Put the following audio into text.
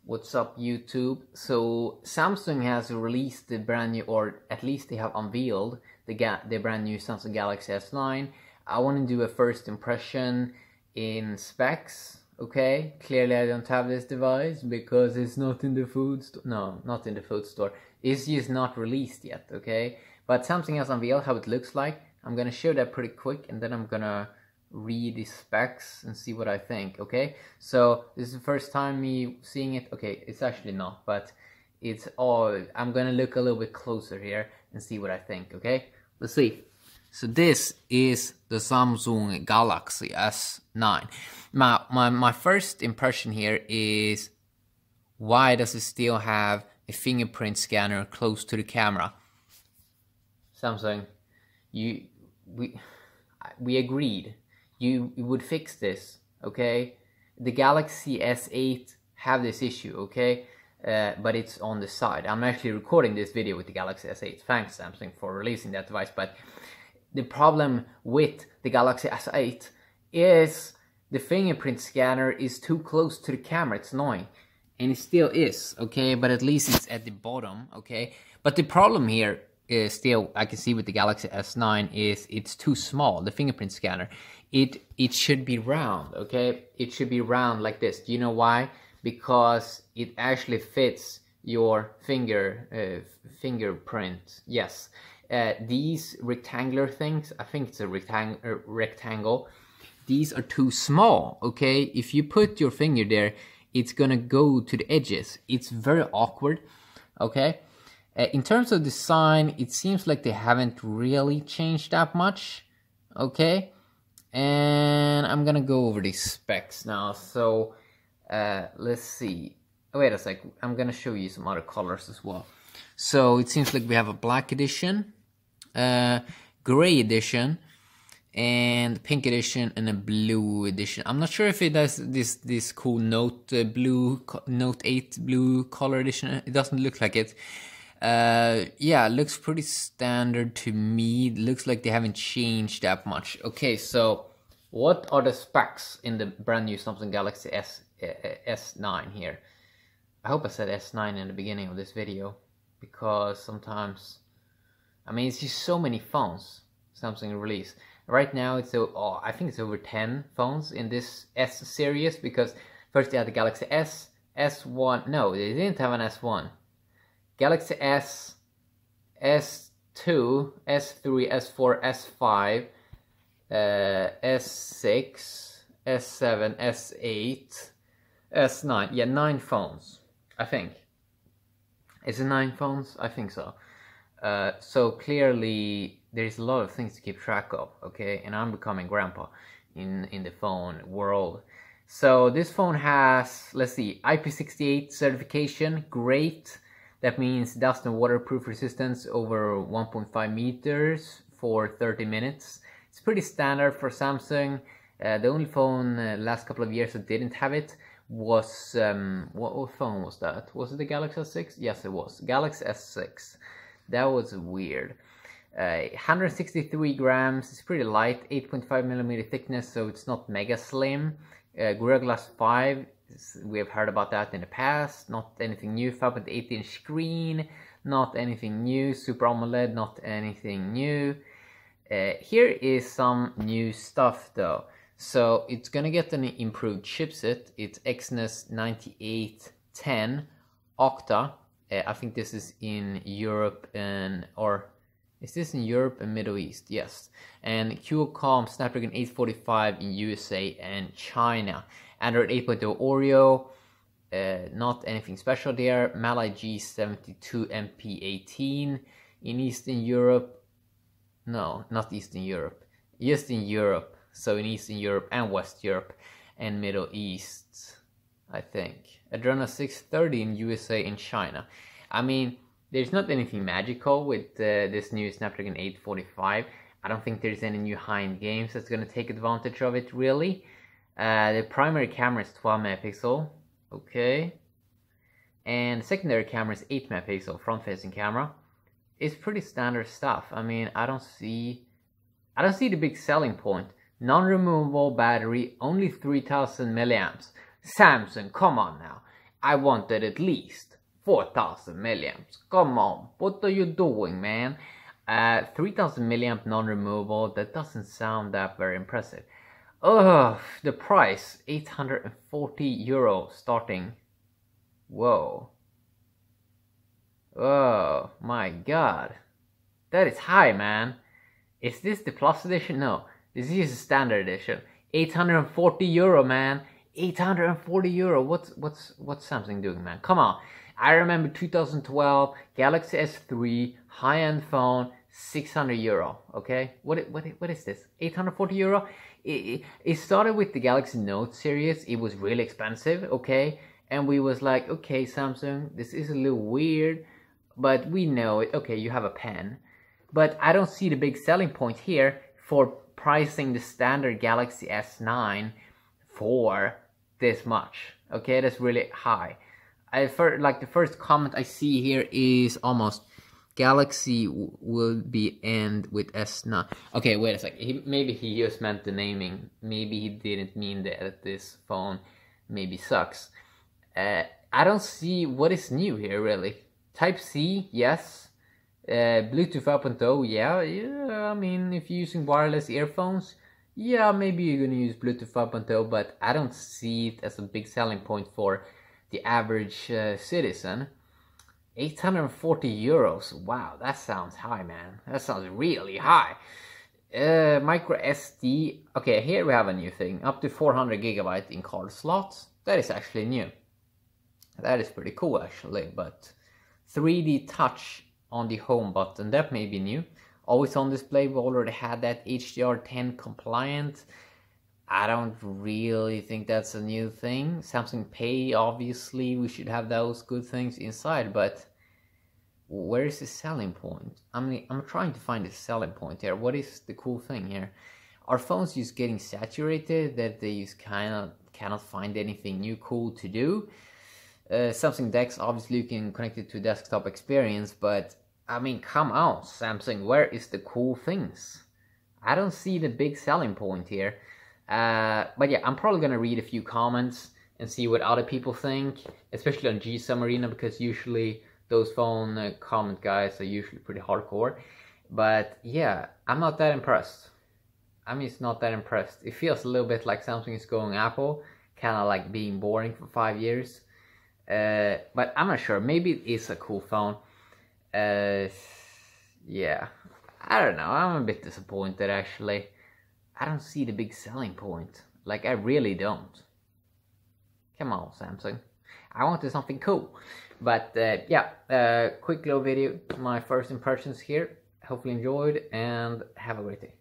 What's up, YouTube? So Samsung has released the brand new, or at least they have unveiled the brand new Samsung Galaxy S9. I want to do a first impression in specs. Okay, clearly I don't have this device because it's not in the food store. No, not in the food store. It's just not released yet. Okay, but Samsung has unveiled how it looks like. I'm gonna show that pretty quick, and then I'm gonna read the specs and see what I think. Okay, so this is the first time me seeing it. Okay, it's actually not, but it's all. I'm gonna look a little bit closer here and see what I think. Okay, let's see. So this is the Samsung Galaxy S9. My first impression here is, why does it still have a fingerprint scanner close to the camera? Samsung, we agreed you would fix this, okay? The Galaxy S8 have this issue, okay? But it's on the side. I'm actually recording this video with the Galaxy S8. Thanks, Samsung, for releasing that device. But the problem with the Galaxy S8 is the fingerprint scanner is too close to the camera. It's annoying. And it still is, okay? But at least it's at the bottom, okay? But the problem here is still, I can see with the Galaxy S9, is it's too small, the fingerprint scanner. It should be round, okay? It should be round like this. Do you know why? Because it actually fits your fingerprint. Yes. These rectangular things, I think it's a rectangle. These are too small, okay? If you put your finger there, it's gonna go to the edges. It's very awkward, okay? In terms of design, it seems like they haven't really changed that much, okay? And I'm gonna go over these specs now. So let's see. Wait a sec, I'm gonna show you some other colors as well. So it seems like we have a black edition, gray edition, and pink edition, and a blue edition. I'm not sure if it has this cool Note 8 blue color edition. It doesn't look like it. Yeah, it looks pretty standard to me. It looks like they haven't changed that much. Okay, so what are the specs in the brand new Samsung Galaxy S9 here? I hope I said S9 in the beginning of this video, because sometimes, I mean, it's just so many phones Samsung release. Right now it's I think it's over 10 phones in this S series, because first they had the Galaxy S, S1, no, they didn't have an S1. Galaxy S, S2, S3, S4, S5, S6, S7, S8, S9. Yeah, 9 phones, I think. Is it 9 phones? I think so. So clearly there's a lot of things to keep track of, okay? And I'm becoming grandpa in the phone world. So this phone has, let's see, IP68 certification, great. That means dust and waterproof resistance over 1.5 meters for 30 minutes. It's pretty standard for Samsung. The only phone last couple of years that didn't have it was, what phone was that? Was it the Galaxy S6? Yes, it was. Galaxy S6. That was weird. 163 grams, it's pretty light, 8.5 millimeter thickness, so it's not mega slim. Gorilla Glass 5, we have heard about that in the past, not anything new. 5.8-inch screen, not anything new. Super AMOLED, not anything new. Here is some new stuff though. So it's gonna get an improved chipset. It's Exynos 9810 Octa. I think this is in Europe or is this in Europe and Middle East? Yes. And Qualcomm Snapdragon 845 in USA and China. Android 8.0 Oreo, not anything special there. Mali G72 MP18 in Eastern Europe. No, not Eastern Europe. Just in Europe. So in Eastern Europe and West Europe and Middle East, I think. Adreno 630 in USA and China. I mean, there's not anything magical with this new Snapdragon 845. I don't think there's any new high-end games that's going to take advantage of it, really. The primary camera is 12 megapixel, okay. And the secondary camera is 8 megapixel, front-facing camera. It's pretty standard stuff. I mean, I don't see the big selling point. Non-removable battery, only 3000 milliamps. Samsung, come on now. I wanted at least 4000 milliamps. Come on, what are you doing, man? 3000 milliamp non-removable, that doesn't sound that very impressive. Oh, the price, 840 euro starting. Whoa. Oh my god. That is high, man. Is this the plus edition? No, this is the standard edition. 840 euro, man. 840 euro. What's Samsung doing, man? Come on. I remember 2012 Galaxy S3 high-end phone, 600 euro. Okay, what is this? 840 euro. It started with the Galaxy Note series. It was really expensive. Okay, and we was like, okay, Samsung, this is a little weird, but we know it. Okay, you have a pen, but I don't see the big selling point here for pricing the standard Galaxy S9 for this much. Okay, that's really high. Like the first comment I see here is almost Galaxy will be end with S9. Okay, wait a second. Maybe he just meant the naming. Maybe he didn't mean that this phone maybe sucks. I don't see what is new here really. Type-C, yes. Bluetooth 5.0, yeah. I mean, if you're using wireless earphones, yeah, maybe you're gonna use Bluetooth 5.0, but I don't see it as a big selling point for the average citizen. 840 euros. Wow, that sounds high, man. That sounds really high. Micro SD. Okay, here we have a new thing. Up to 400 gigabyte in card slots. That is actually new. That is pretty cool, actually. But 3D touch on the home button, that may be new. Always on display, we already had that HDR10 compliant. I don't really think that's a new thing. Samsung Pay, obviously, we should have those good things inside, but where is the selling point? I mean, I'm trying to find the selling point here. What is the cool thing here? Are phones just getting saturated that they just cannot find anything new cool to do? Samsung DeX, obviously you can connect it to desktop experience, but I mean, come on, Samsung, where is the cool things? I don't see the big selling point here. But yeah, I'm probably gonna read a few comments and see what other people think, especially on GSM Arena, because usually those phone comment guys are usually pretty hardcore. But yeah, I'm not that impressed. I mean, it's not that impressed. It feels a little bit like Samsung is going Apple, kind of like being boring for 5 years. But I'm not sure. Maybe it is a cool phone. Yeah, I don't know. I'm a bit disappointed actually. I don't see the big selling point. Like, I really don't. Come on, Samsung. I wanted something cool. But yeah, quick little video. My first impressions here. Hopefully enjoyed and have a great day.